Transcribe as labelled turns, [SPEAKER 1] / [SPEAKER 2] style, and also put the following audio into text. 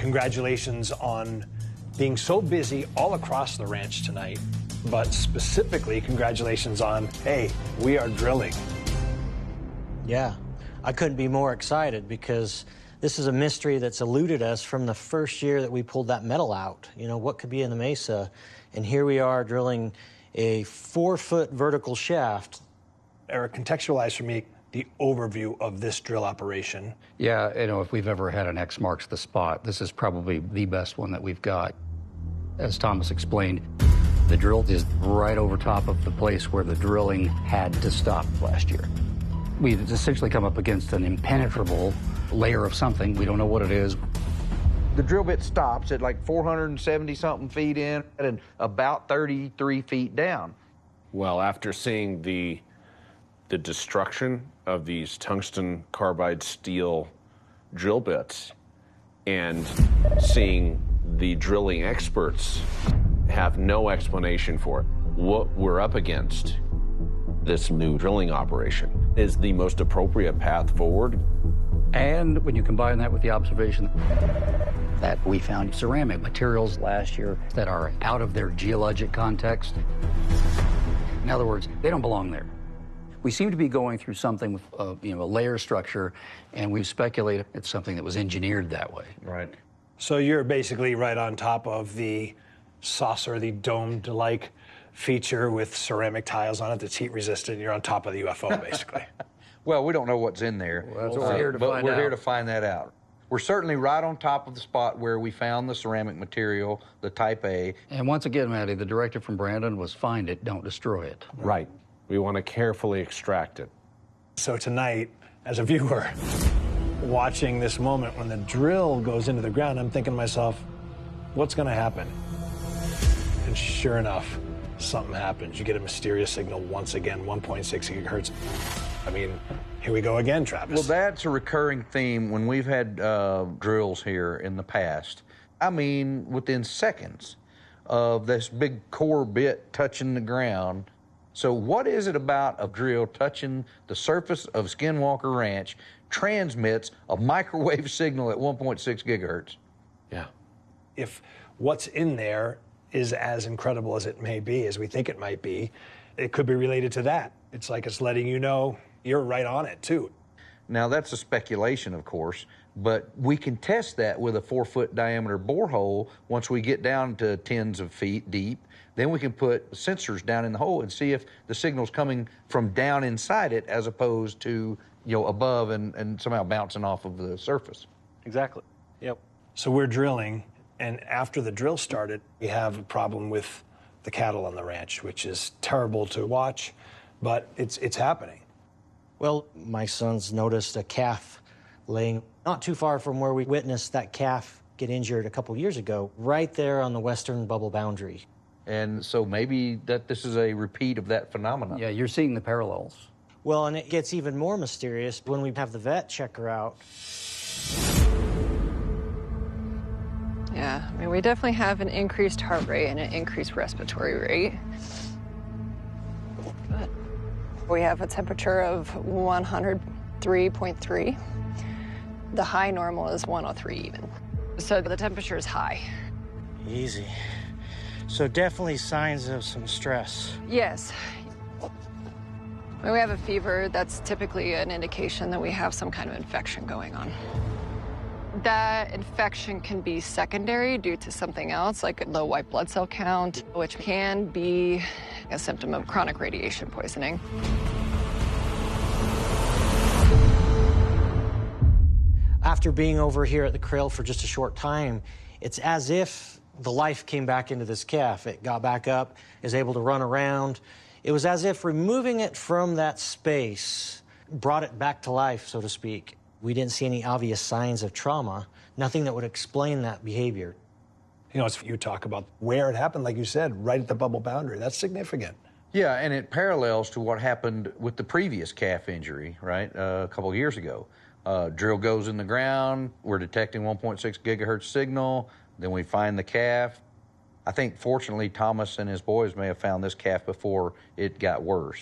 [SPEAKER 1] Congratulations on being so busy all across the ranch tonight, but specifically congratulations on, hey, we are drilling.
[SPEAKER 2] Yeah, I couldn't be more excited because this is a mystery that's eluded us from the first year that we pulled that metal out. You know, what could be in the Mesa? And here we are drilling a 4-foot vertical shaft.
[SPEAKER 1] Eric, contextualize for me the overview of this drill operation.
[SPEAKER 3] Yeah, you know, if we've ever had an X marks the spot, this is probably the best one that we've got. As Thomas explained, the drill is right over top of the place where the drilling had to stop last year. We've essentially come up against an impenetrable layer of something. We don't know what it is.
[SPEAKER 4] The drill bit stops at like 470-something feet in and about 33 feet down.
[SPEAKER 5] Well, after seeing the destruction of these tungsten carbide steel drill bits and seeing the drilling experts have no explanation for it, what we're up against, this new drilling operation, is the most appropriate path forward.
[SPEAKER 3] And when you combine that with the observation that we found ceramic materials last year that are out of their geologic context, in other words, they don't belong there. We seem to be going through something with a layer structure, and we've speculated it's something that was engineered that way.
[SPEAKER 5] Right.
[SPEAKER 1] So you're basically right on top of the saucer, the domed-like feature with ceramic tiles on it that's heat-resistant. You're on top of the UFO, basically.
[SPEAKER 4] Well, we don't know what's in there,
[SPEAKER 3] Well, that's what we're here to
[SPEAKER 4] but
[SPEAKER 3] find
[SPEAKER 4] we're
[SPEAKER 3] out.
[SPEAKER 4] here to find that out. We're certainly right on top of the spot where we found the ceramic material, the Type A.
[SPEAKER 3] And once again, Matty, the directive from Brandon was find it, don't destroy it.
[SPEAKER 5] Right. We want to carefully extract it.
[SPEAKER 1] So tonight, as a viewer, watching this moment when the drill goes into the ground, I'm thinking to myself, what's going to happen? And sure enough, something happens. You get a mysterious signal once again, 1.6 gigahertz. I mean, here we go again, Travis.
[SPEAKER 4] Well, that's a recurring theme when we've had drills here in the past. I mean, within seconds of this big core bit touching the ground. So what is it about a drill touching the surface of Skinwalker Ranch transmits a microwave signal at 1.6 gigahertz?
[SPEAKER 5] Yeah.
[SPEAKER 1] If what's in there is as incredible as it may be, as we think it might be, it could be related to that. It's like it's letting you know you're right on it, too.
[SPEAKER 4] Now, that's a speculation, of course, but we can test that with a 4-foot diameter borehole once we get down to tens of feet deep. Then we can put sensors down in the hole and see if the signal's coming from down inside it as opposed to, above and somehow bouncing off of the surface.
[SPEAKER 1] Exactly. Yep. So we're drilling, and after the drill started, we have a problem with the cattle on the ranch, which is terrible to watch, but it's happening.
[SPEAKER 2] Well, my sons noticed a calf laying not too far from where we witnessed that calf get injured a couple years ago, right there on the western bubble boundary.
[SPEAKER 4] And so maybe that this is a repeat of that phenomenon.
[SPEAKER 3] Yeah, you're seeing the parallels.
[SPEAKER 2] Well, and it gets even more mysterious when we have the vet check her out.
[SPEAKER 6] Yeah, I mean, we definitely have an increased heart rate and an increased respiratory rate. Good. We have a temperature of 103.3. The high normal is 103 even. So the temperature is high.
[SPEAKER 2] Easy. So definitely signs of some stress.
[SPEAKER 6] Yes. When we have a fever, that's typically an indication that we have some kind of infection going on. That infection can be secondary due to something else, like a low white blood cell count, which can be a symptom of chronic radiation poisoning.
[SPEAKER 2] After being over here at the kraal for just a short time, it's as if the life came back into this calf. It got back up, is able to run around. It was as if removing it from that space brought it back to life, so to speak. We didn't see any obvious signs of trauma, nothing that would explain that behavior.
[SPEAKER 1] You talk about where it happened, like you said, right at the bubble boundary. That's significant.
[SPEAKER 4] Yeah, and it parallels to what happened with the previous calf injury, right, a couple of years ago. Drill goes in the ground, we're detecting 1.6 gigahertz signal, then we find the calf. I think, fortunately, Thomas and his boys may have found this calf before it got worse.